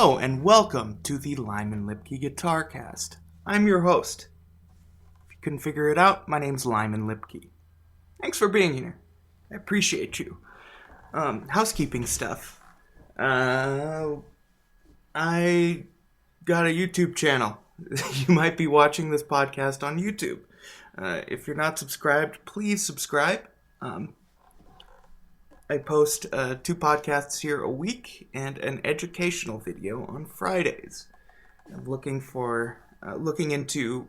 Hello and welcome to the Lyman Lipke Guitar Cast. I'm your host. If you couldn't figure it out, my name's Lyman Lipke. Thanks for being here. I appreciate you. Housekeeping stuff. I got a YouTube channel. You might be watching this podcast on YouTube. If you're not subscribed, please subscribe. I post 2 podcasts here a week and an educational video on Fridays. I'm looking into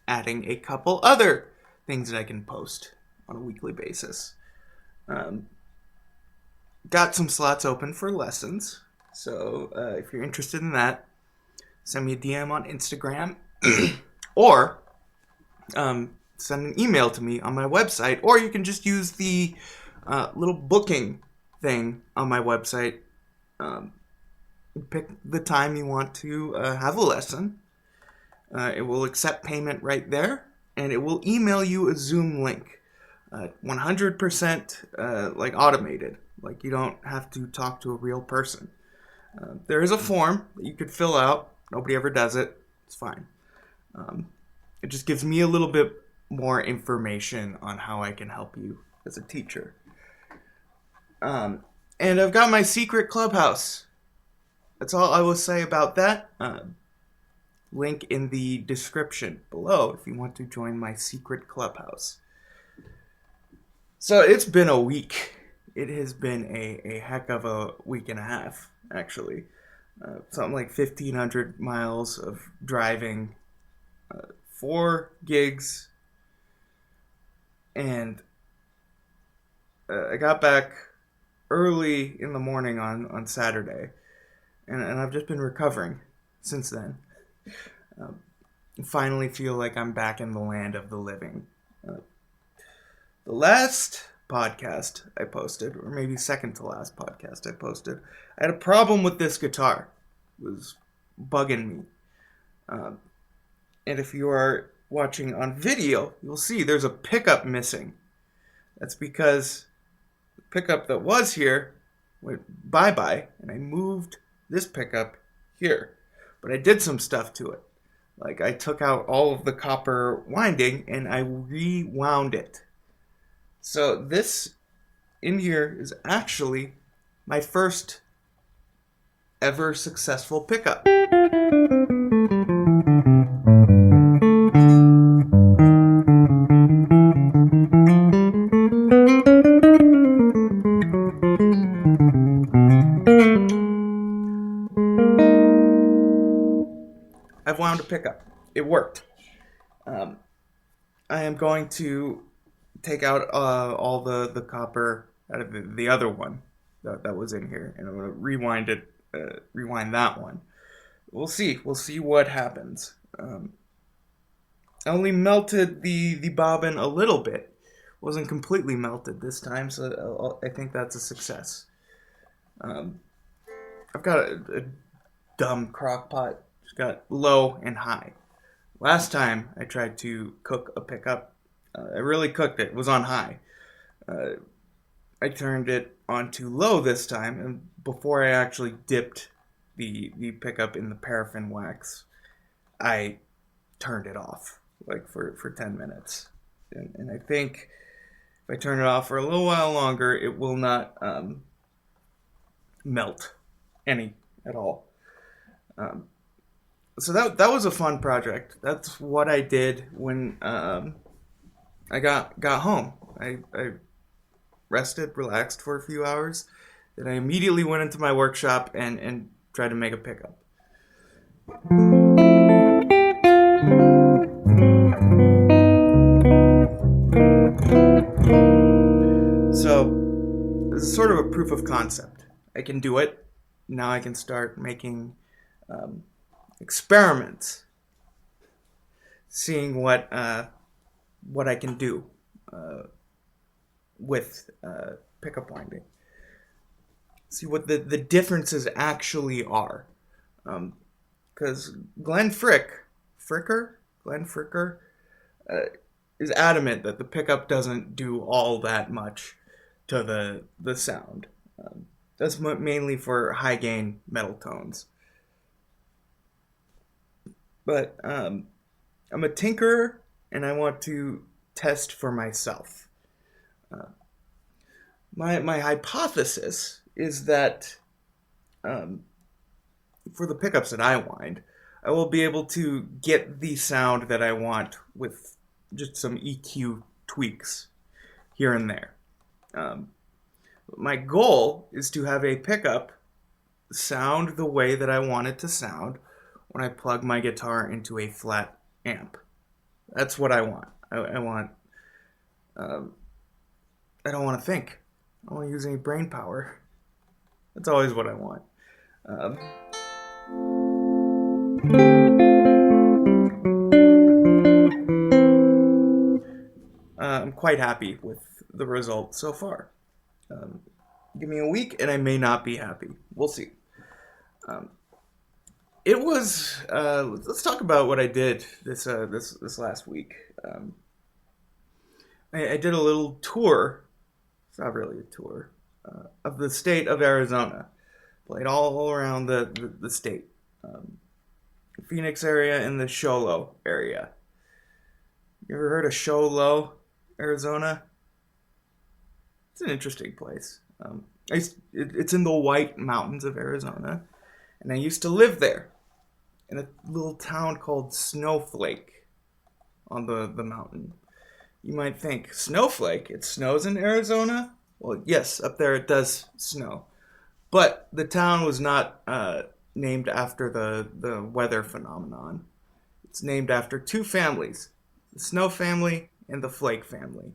adding a couple other things that I can post on a weekly basis. Got some slots open for lessons, so if you're interested in that, send me a DM on Instagram or send an email to me on my website, or you can just use the little booking thing on my website. Pick the time you want to have a lesson. It will accept payment right there, and it will email you a Zoom link. 100% like automated. Like you don't have to talk to a real person. There is a form that you could fill out. Nobody ever does it. It's fine. It just gives me a little bit more information on how I can help you as a teacher. And I've got my secret clubhouse. That's all I will say about that. Link in the description below if you want to join my secret clubhouse. So it's been a week. It has been a heck of a week and a half, actually. Something like 1,500 miles of driving, 4 gigs, and I got back early in the morning on Saturday, and I've just been recovering since then. Finally feel like I'm back in the land of the living. The last podcast I posted, or maybe second to last podcast I posted, I had a problem with this guitar. It was bugging me. And if you are watching on video, you'll see there's a pickup missing. That's because the pickup that was here went bye-bye, and I moved this pickup here. But I did some stuff to it. Like I took out all of the copper winding and I rewound it. So this in here is actually my first ever successful pickup. I've wound a pickup. It worked. I am going to take out all the copper out of the other one that was in here, and I'm going to rewind that one. We'll see what happens. I only melted the bobbin a little bit. Wasn't completely melted this time, so I think that's a success. I've got a dumb crock pot. It's got low and high. Last time I tried to cook a pickup, I really cooked it. It was on high. I turned it onto low this time, and before I actually dipped the pickup in the paraffin wax, I turned it off, like for 10 minutes. And I think if I turn it off for a little while longer, it will not melt any at all. So that was a fun project. That's what I did when I got home. I rested, relaxed for a few hours. Then I immediately went into my workshop and tried to make a pickup. So this is sort of a proof of concept. I can do it. Now I can start making experiments, seeing what I can do with pickup winding. See what the differences actually are. Because Glenn Fricker is adamant that the pickup doesn't do all that much to the sound. That's mainly for high gain metal tones. But I'm a tinkerer, and I want to test for myself. Uh, my hypothesis is that um, for the pickups that I wind, I will be able to get the sound that I want with just some EQ tweaks here and there. Um, my goal is to have a pickup sound the way that I want it to sound when I plug my guitar into a flat amp. That's what I want. I want. Um, I don't want to think. I don't want to use any brain power. That's always what I want. Um, I'm quite happy with the result so far. Um, Give me a week, and I may not be happy. We'll see. Um, it was. Let's talk about what I did this last week. I did a little tour. It's not really a tour of the state of Arizona. Played all around the state. Phoenix area and the Show Low area. You ever heard of Show Low, Arizona? It's an interesting place. It's in the White Mountains of Arizona, and I used to live there in a little town called Snowflake on the mountain. You might think, Snowflake? It snows in Arizona? Well, yes, up there it does snow. But the town was not named after the weather phenomenon. It's named after two families, the Snow family and the Flake family.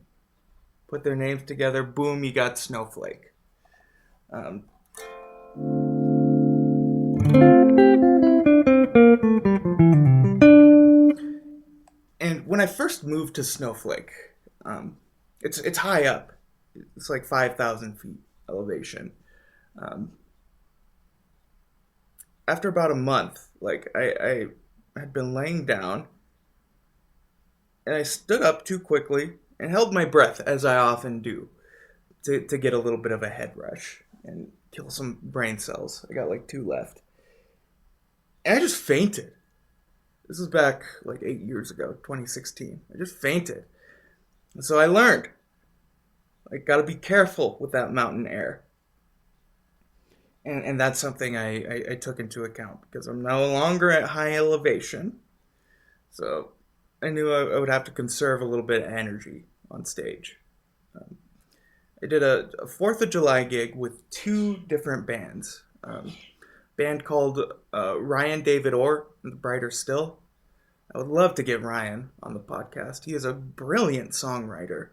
Put their names together, boom, you got Snowflake. Um, and when I first moved to Snowflake, it's high up. It's like 5,000 feet elevation. Um, After about a month, like I had been laying down, and I stood up too quickly and held my breath, as I often do, to get a little bit of a head rush and kill some brain cells. I got like 2 left. And I just fainted. This was back like 8 years ago, 2016. I just fainted. And so I learned, like, gotta be careful with that mountain air. And that's something I took into account because I'm no longer at high elevation. So I knew I would have to conserve a little bit of energy on stage. Um, I did a 4th of July gig with 2 different bands. Band called Ryan David Orr and the Brighter Still. I would love to get Ryan on the podcast. He is a brilliant songwriter,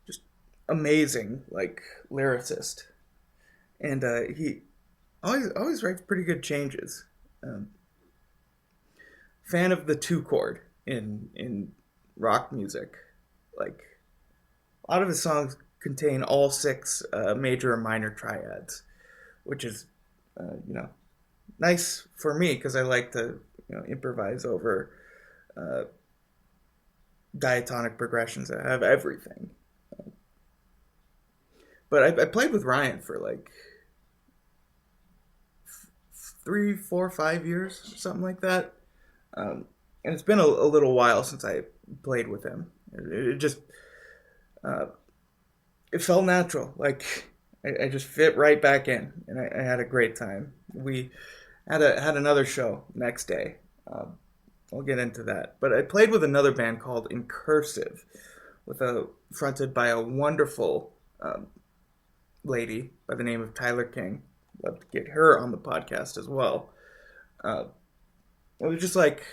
just amazing, like, lyricist. And he always writes pretty good changes. Fan of the 2 chord in rock music. Like, a lot of his songs contain all 6 major and minor triads, which is, nice for me because I like to, improvise over diatonic progressions that have everything. But I played with Ryan for like 3, 4, 5 years, something like that. And it's been a little while since I played with him. It just it felt natural. Like I just fit right back in, and I had a great time. We had another show next day. I'll get into that. But I played with another band called Incursive, fronted by a wonderful lady by the name of Tyler King. Love to get her on the podcast as well. It was just like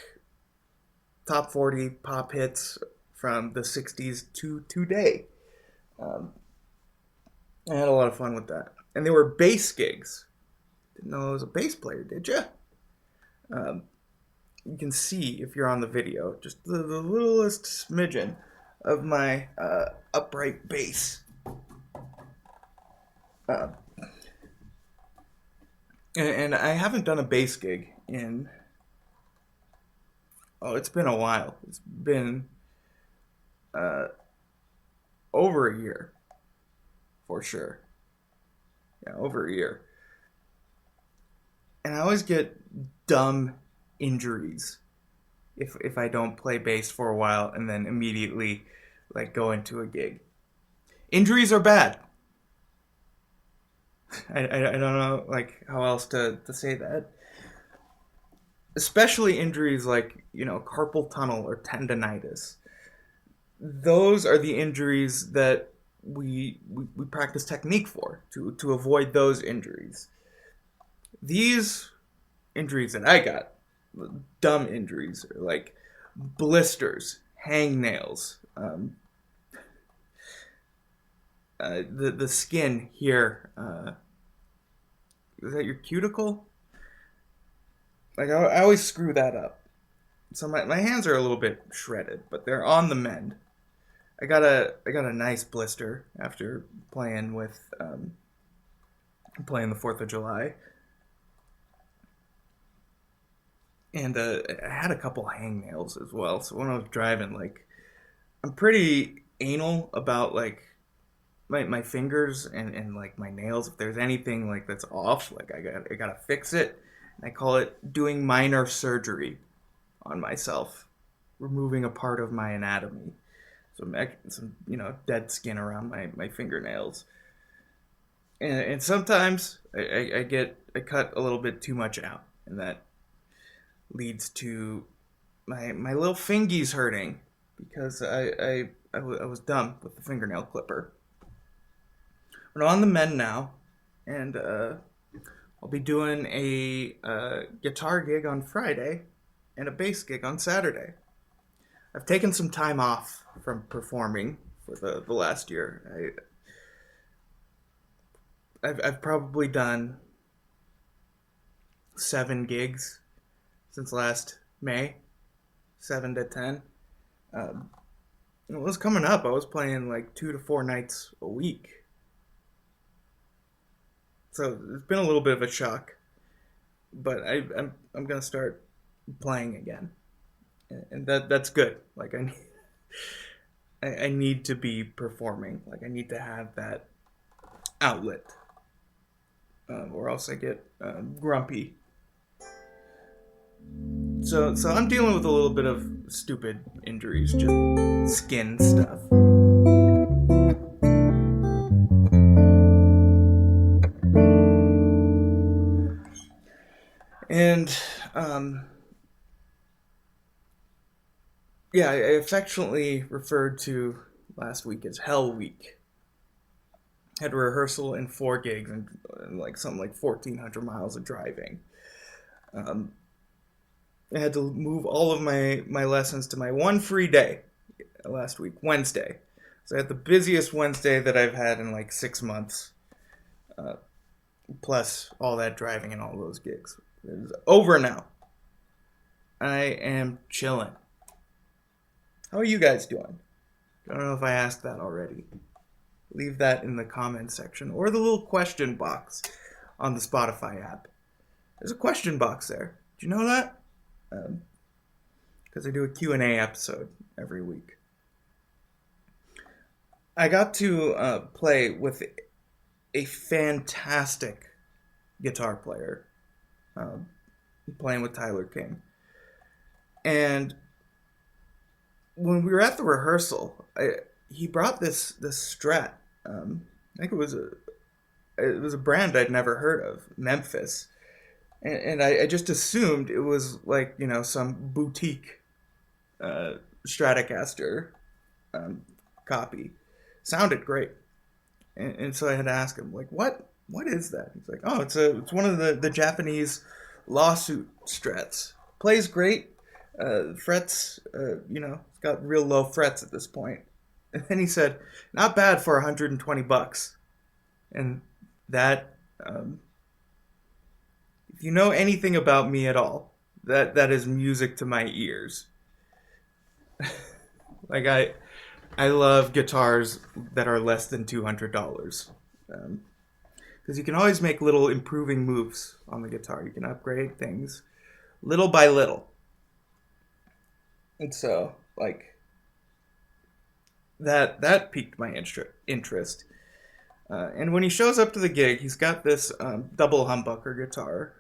top 40 pop hits from the 60s to today. I had a lot of fun with that. And they were bass gigs. Didn't know I was a bass player, did you? You can see, if you're on the video, just the littlest smidgen of my upright bass. And I haven't done a bass gig in... it's been a while. It's been over a year, for sure. Yeah, over a year. And I always get dumb injuries if I don't play bass for a while and then immediately like go into a gig. Injuries are bad. I don't know like how else to say that. Especially injuries like, carpal tunnel or tendonitis. Those are the injuries that we practice technique for to avoid those injuries. These injuries that I got, dumb injuries, are like blisters, hangnails, the skin here. Is that your cuticle? Like I always screw that up. So my hands are a little bit shredded, but they're on the mend. I got a nice blister after playing playing the 4th of July. And I had a couple hangnails as well. So when I was driving, like, I'm pretty anal about like my fingers and like my nails. If there's anything like that's off, like I gotta fix it. And I call it doing minor surgery on myself, removing a part of my anatomy. Some dead skin around my fingernails. And sometimes I cut a little bit too much out, and that leads to my little fingies hurting because I was dumb with the fingernail clipper. But I'm on the mend now, and I'll be doing a guitar gig on Friday and a bass gig on Saturday. I've taken some time off from performing for the last year. I've probably done 7 gigs since last May, 7 to 10. It was coming up. I was playing like 2 to 4 nights a week. So it's been a little bit of a shock, but I'm gonna start playing again, and that's good. Like I need to be performing. Like I need to have that outlet, or else I get grumpy. So I'm dealing with a little bit of stupid injuries, just skin stuff. And yeah, I affectionately referred to last week as Hell Week. Had a rehearsal and 4 gigs and like something like 1,400 miles of driving. I had to move all of my lessons to my one free day last week, Wednesday. So I had the busiest Wednesday that I've had in like 6 months, plus all that driving and all those gigs. It's over now. I am chilling. How are you guys doing? I don't know if I asked that already. Leave that in the comment section or the little question box on the Spotify app. There's a question box there. Do you know that? Because I do a Q&A episode every week. I got to play with a fantastic guitar player, playing with Tyler King. And when we were at the rehearsal, he brought this Strat. I think it was a brand I'd never heard of, Memphis, and I just assumed it was like some boutique Stratocaster copy. Sounded great, and so I had to ask him like, what is that? He's like, oh, it's one of the Japanese lawsuit Strats. Plays great. Frets, it's got real low frets at this point. And then he said, not bad for $120. And that, if you know anything about me at all, that is music to my ears. Like I love guitars that are less than $200. Because you can always make little improving moves on the guitar. You can upgrade things little by little. And so, like, that piqued my interest. And when he shows up to the gig, he's got this double humbucker guitar,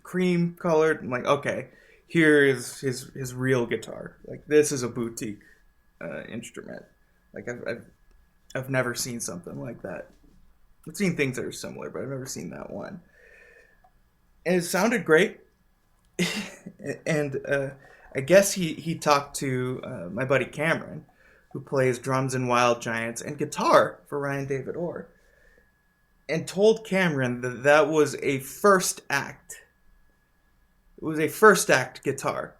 cream colored. I'm like, okay, here is his real guitar. Like, this is a boutique instrument. Like, I've never seen something like that. I've seen things that are similar, but I've never seen that one. And it sounded great. And I guess he talked to my buddy Cameron, who plays drums in Wild Giants and guitar for Ryan David Orr, and told Cameron that that was a first act. It was a first act guitar.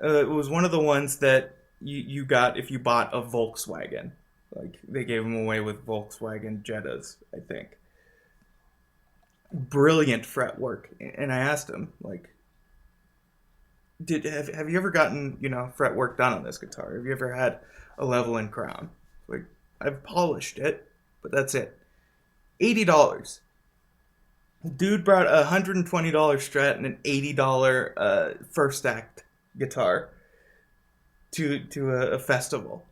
It was one of the ones that you got if you bought a Volkswagen. Like, they gave them away with Volkswagen Jettas, I think. Brilliant fretwork. And I asked him, like, have you ever gotten, fretwork done on this guitar? Have you ever had a leveling crown? Like, I've polished it, but that's it. $80. Dude brought a $120 Strat and an $80 first act guitar to a festival.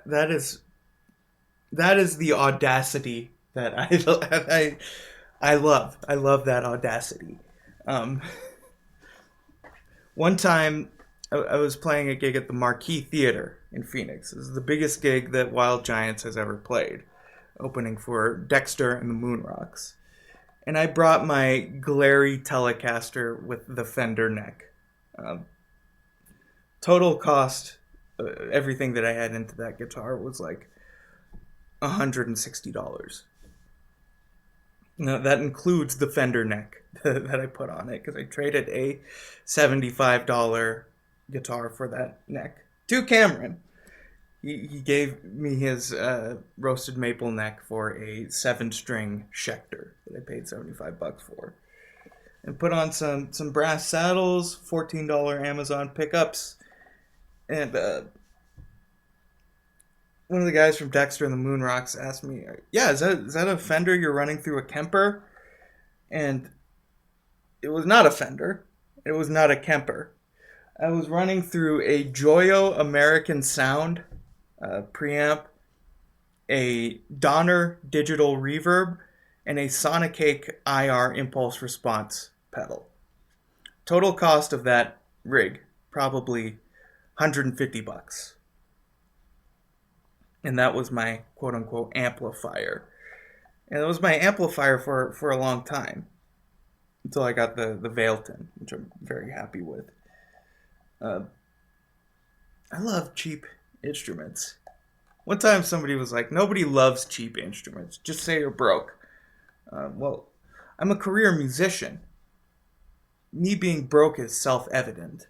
That is the audacity that I love. I love that audacity. One time, I was playing a gig at the Marquee Theater in Phoenix. This is the biggest gig that Wild Giants has ever played, opening for Dexter and the Moonrocks. And I brought my Glary Telecaster with the Fender neck. Total cost, everything that I had into that guitar was like $160. Now, that includes the Fender neck that I put on it, because I traded a $75 guitar for that neck to Cameron. He gave me his roasted maple neck for a 7-string Schecter that I paid $75 for, and put on some brass saddles, $14 Amazon pickups, and one of the guys from Dexter and the Moonrocks asked me, "Yeah, is that a Fender you're running through a Kemper?" And it was not a Fender. It was not a Kemper. I was running through a Joyo American Sound preamp, a Donner digital reverb, and a Sonicake IR impulse response pedal. Total cost of that rig, probably $150. And that was my quote-unquote amplifier. And it was my amplifier for a long time, until I got the Vailton, which I'm very happy with. I love cheap instruments. One time somebody was like, "Nobody loves cheap instruments. Just say you're broke." Well, I'm a career musician. Me being broke is self-evident.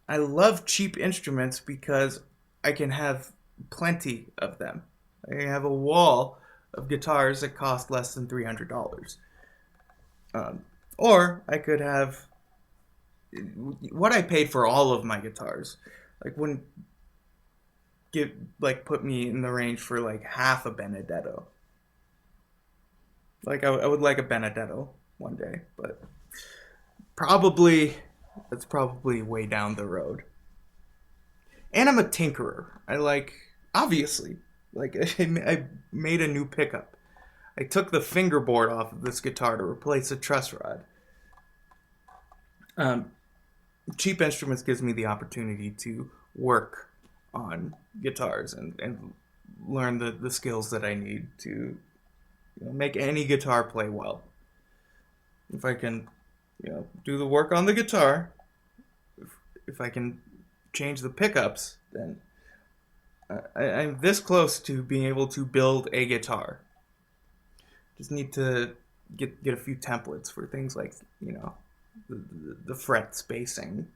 I love cheap instruments because I can have plenty of them. I have a wall of guitars that cost less than $300. Or I could have what I paid for all of my guitars. Like, wouldn't put me in the range for like half a Benedetto. Like, I would like a Benedetto one day, but that's probably way down the road. And I'm a tinkerer. Obviously, I made a new pickup. I took the fingerboard off of this guitar to replace a truss rod. Cheap Instruments gives me the opportunity to work on guitars and learn the skills that I need to make any guitar play well. If I can do the work on the guitar, if I can change the pickups, then I'm this close to being able to build a guitar. Just need to get a few templates for things like the fret spacing,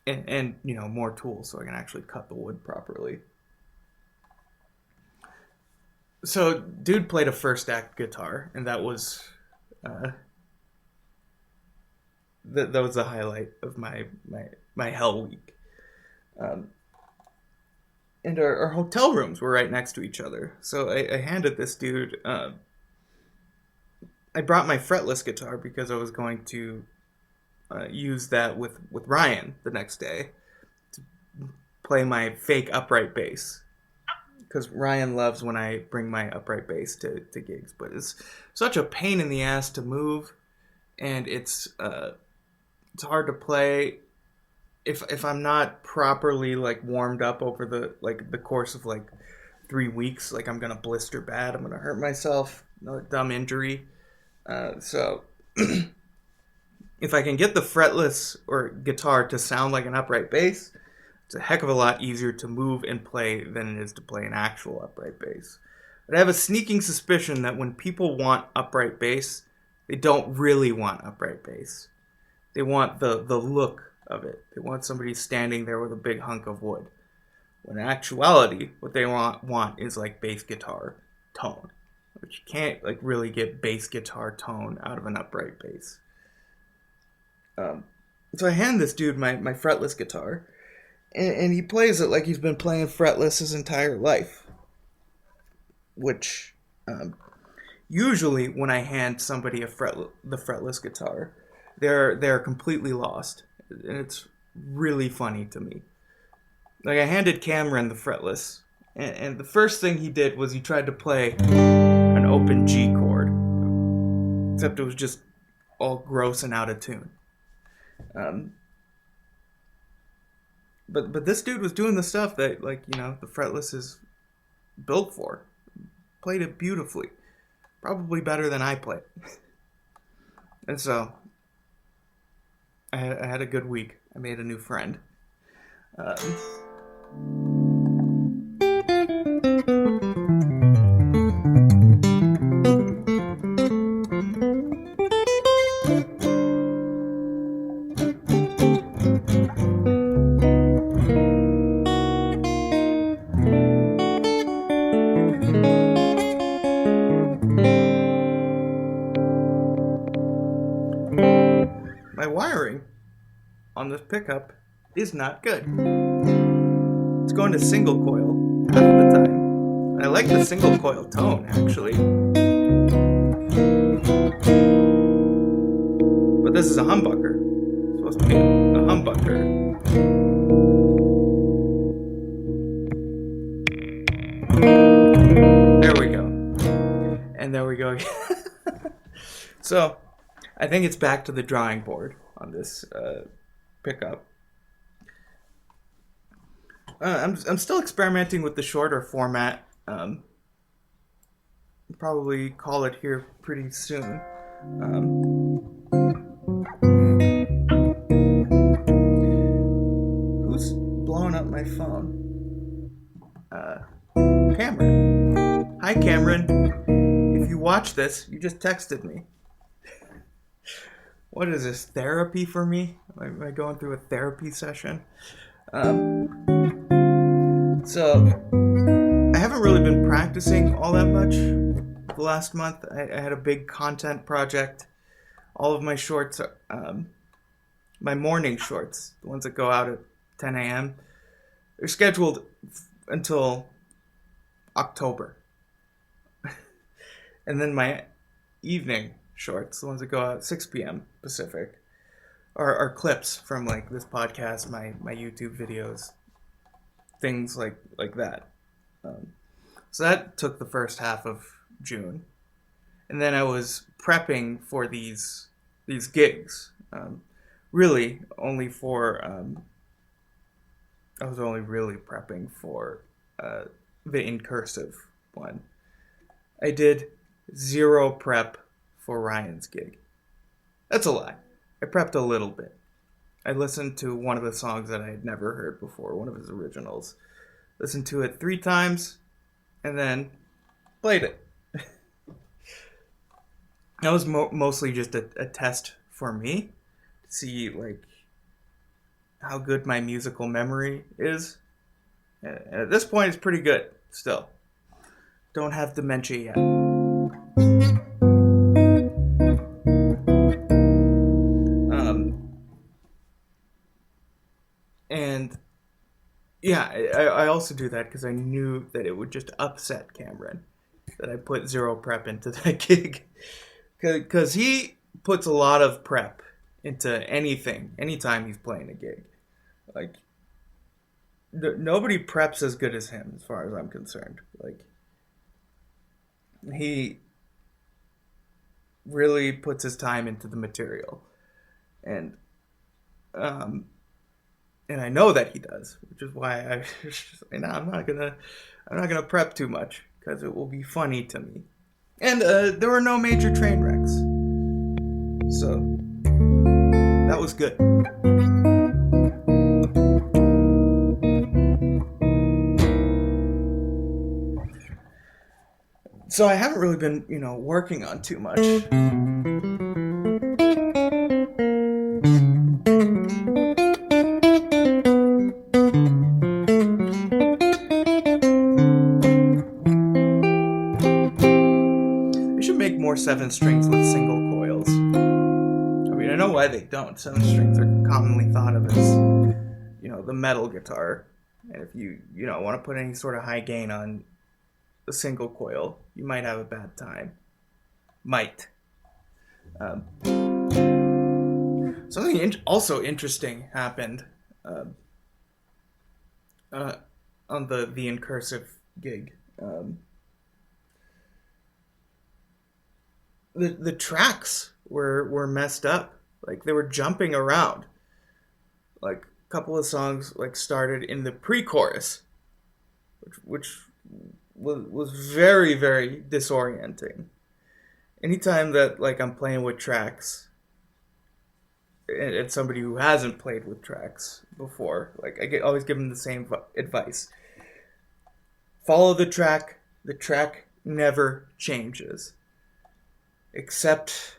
and more tools so I can actually cut the wood properly. So, dude played a first act guitar, and that was that was the highlight of my hell week. And our hotel rooms were right next to each other. So I handed this dude, I brought my fretless guitar because I was going to use that with Ryan the next day to play my fake upright bass. because Ryan loves when I bring my upright bass to gigs, but it's such a pain in the ass to move, and it's hard to play if I'm not properly like warmed up over the course of like 3 weeks. Like, I'm gonna blister bad. I'm gonna hurt myself. Another dumb injury. So if I can get the fretless or guitar to sound like an upright bass, it's a heck of a lot easier to move and play than it is to play an actual upright bass. But I have a sneaking suspicion that when people want upright bass, they don't really want upright bass. They want the look of it. They want somebody standing there with a big hunk of wood. When in actuality, what they want is like bass guitar tone. But you can't like really get bass guitar tone out of an upright bass. So I hand this dude my fretless guitar, and he plays it like he's been playing fretless his entire life. Which, usually when I hand somebody the fretless guitar, they're completely lost, and it's really funny to me. Like, I handed Cameron the fretless, and the first thing he did was he tried to play an open G chord, except it was just all gross and out of tune. But this dude was doing the stuff that, like, you know, the fretless is built for. Played it beautifully. Probably better than I played. And so, I had a good week. I made a new friend. My wiring on this pickup is not good. It's going to single coil half of the time. I like the single coil tone, actually. But this is a humbucker. It's supposed to be a humbucker. There we go. And there we go again. So, I think it's back to the drawing board on this pickup. I'm still experimenting with the shorter format. Probably call it here pretty soon. Who's blowing up my phone? Cameron. Hi, Cameron. If you watch this, you just texted me. What is this, therapy for me? Am I going through a therapy session? So, I haven't really been practicing all that much the last month. I had a big content project. All of my shorts, my morning shorts, the ones that go out at 10 a.m., they're scheduled until October. And then my evening shorts, the ones that go out at 6 p.m. Pacific, are clips from like this podcast, my YouTube videos, things like that. So that took the first half of June, and then I was prepping for these gigs. Really, only for I was only really prepping for the Incursive one. I did zero prep for Ryan's gig. That's a lie. I prepped a little bit. I listened to one of the songs that I had never heard before, one of his originals. Listened to it 3 times, and then played it. That was mostly just a test for me, to see like how good my musical memory is. And at this point, it's pretty good still. Don't have dementia yet. And yeah, I also do that because I knew that it would just upset Cameron that I put zero prep into that gig. Because he puts a lot of prep into anything, anytime he's playing a gig. Like, nobody preps as good as him, as far as I'm concerned. Like, he really puts his time into the material, and um, and I know that he does, which is why I'm not gonna prep too much because it will be funny to me. And there were no major train wrecks, so that was good. So I haven't really been, working on too much. We should make more 7 strings with single coils. I mean, I know why they don't. 7 strings are commonly thought of as, the metal guitar. And if you want to put any sort of high gain on a single coil, you might have a bad time. Might. Something also interesting happened on the Incursive gig. The tracks were messed up. Like, they were jumping around. Like, a couple of songs started in the pre-chorus, which was very, very disorienting. Anytime that I'm playing with tracks, and somebody who hasn't played with tracks before, I always give them the same advice: follow the track. The track never changes, except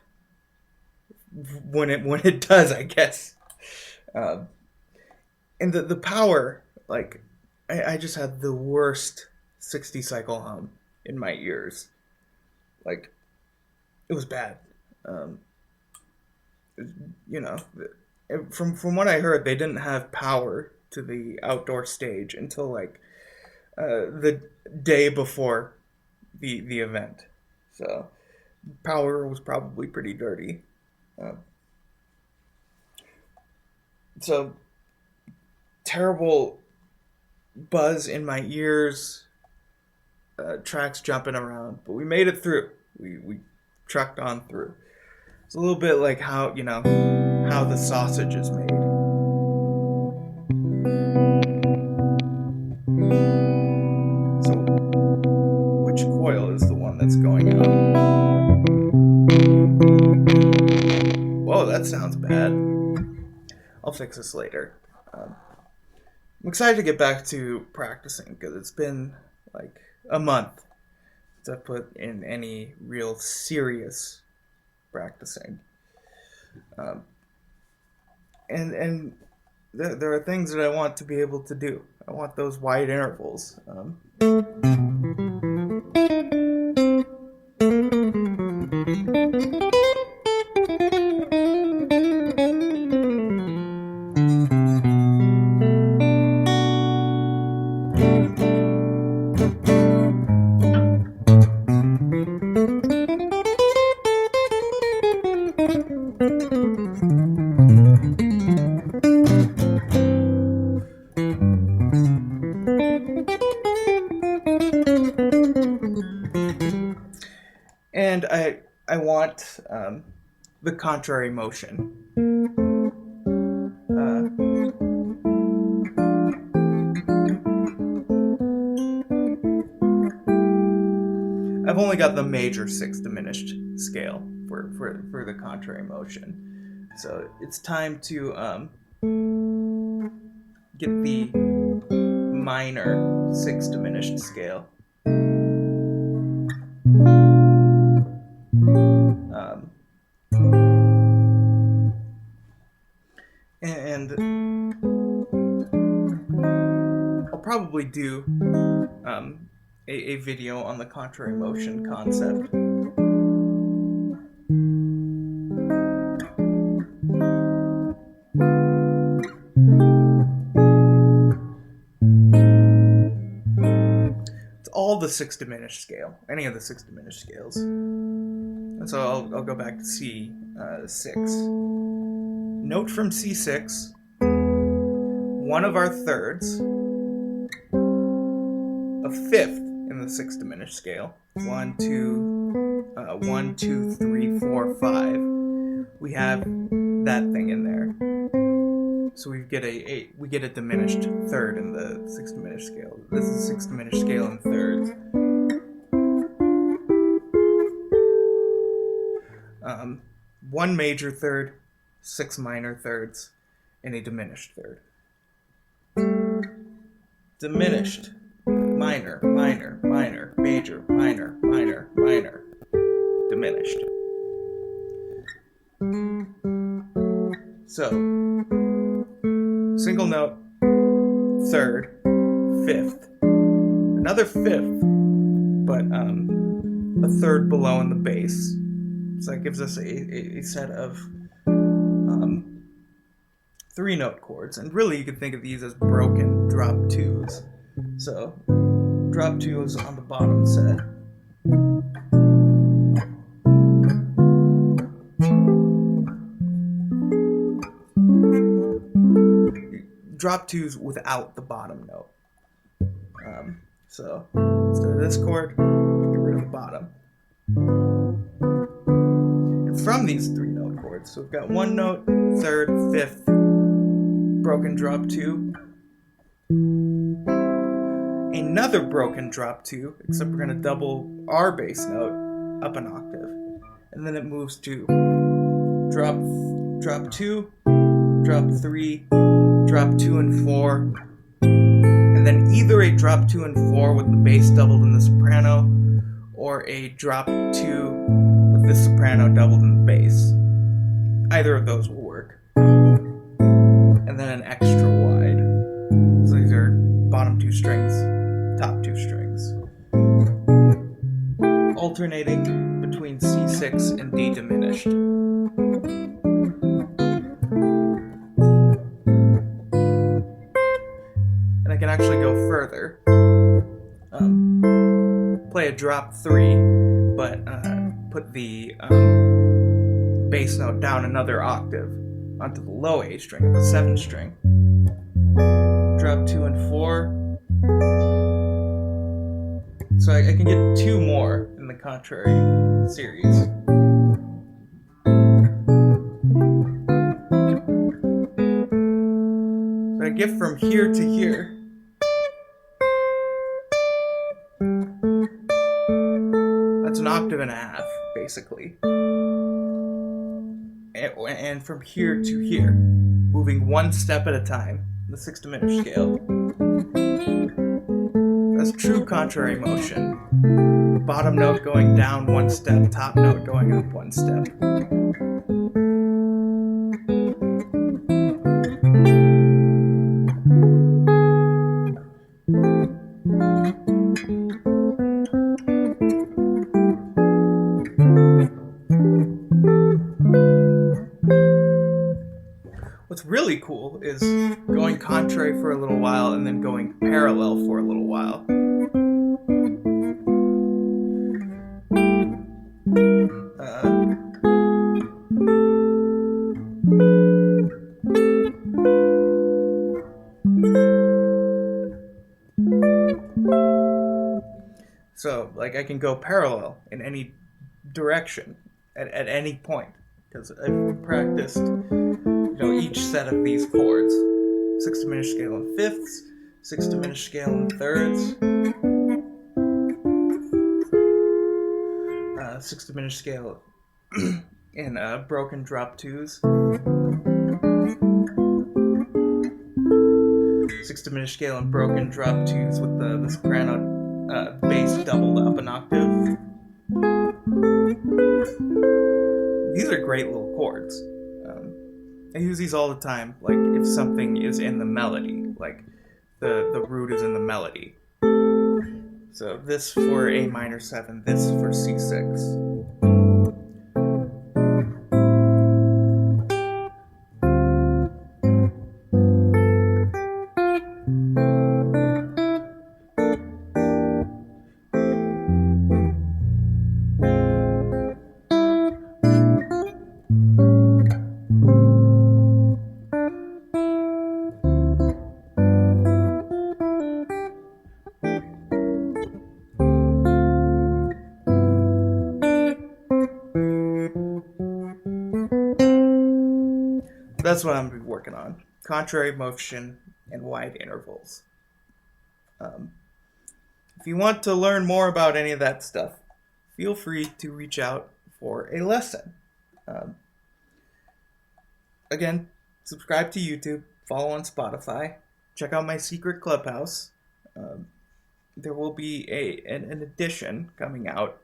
when it does, I guess. And the power, I just had the worst 60 cycle hum in my ears. It was bad. From what I heard, they didn't have power to the outdoor stage until the day before the event. So power was probably pretty dirty. So terrible buzz in my ears, tracks jumping around, but we made it through. We trucked on through. It's a little bit like how the sausage is made. So which coil is the one that's going out? Whoa, that sounds bad. I'll fix this later. I'm excited to get back to practicing because it's been a month since I put in any real serious practicing. And there are things that I want to be able to do. I want those wide intervals. And I want the contrary motion. I've only got the major 6 diminished scale for the contrary motion. So it's time to get the minor 6 diminished scale. And I'll probably do a video on the contrary motion concept. It's all the 6 diminished scale, any of the 6 diminished scales. And so I'll go back to C6. Note from C6, one of our thirds a fifth in the sixth diminished scale. 1, 2, 3, 4, 5. We have that thing in there. So we get a diminished third in the sixth diminished scale. This is a sixth diminished scale in thirds. One major third, 6 minor thirds, and a diminished third. Diminished, minor, minor, minor, major, minor, minor, minor, diminished. So, single note, third, fifth, another fifth, but a third below in the bass. So that gives us a set of 3-note chords, and really you could think of these as broken drop 2s. So, drop 2s on the bottom set. Drop 2s without the bottom note. So, instead of this chord, get rid of the bottom. And from these 3-note chords, so we've got 1 note, third, fifth, broken drop 2, another broken drop 2, except we're going to double our bass note up an octave, and then it moves to drop 2, drop 3, drop 2 and 4, and then either a drop 2 and 4 with the bass doubled in the soprano, or a drop 2 with the soprano doubled in the bass. Either of those will work. And then an extra wide. So these are bottom 2 strings, top 2 strings. Alternating between C6 and D diminished. And I can actually go further. Play a drop 3, but put the bass note down another octave onto the low A string, the 7th string. Drop 2 and 4. So I can get 2 more in the contrary series. So I get from here to here. That's an octave and a half, basically. And from here to here, moving 1 step at a time, the 6th diminished scale. That's true contrary motion. Bottom note going down 1 step, top note going up 1 step. What's really cool is going contrary for a little while and then going parallel for a little while. So, like, I can go parallel in any direction at any point, because I've practiced each set of these chords. 6th diminished scale in fifths, 6th diminished scale in thirds, 6th diminished scale in broken drop 2s, 6th diminished scale in broken drop 2s with the soprano bass doubled up an octave. These are great little chords. I use these all the time, like if something is in the melody, like the root is in the melody. So this for A minor 7, this for C6. that's what I'm working on. Contrary motion and wide intervals. If you want to learn more about any of that stuff, feel free to reach out for a lesson. Again, subscribe to YouTube, follow on Spotify, check out my secret clubhouse. There will be an edition coming out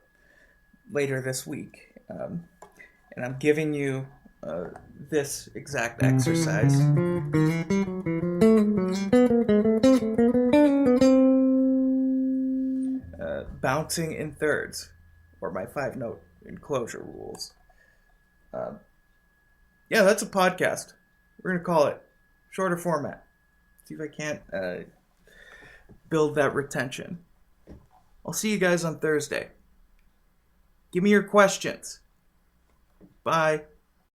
later this week. And I'm giving you this exact exercise. Bouncing in thirds, or my 5-note enclosure rules. Yeah, that's a podcast. We're going to call it shorter format. See if I can't build that retention. I'll see you guys on Thursday. Give me your questions. Bye.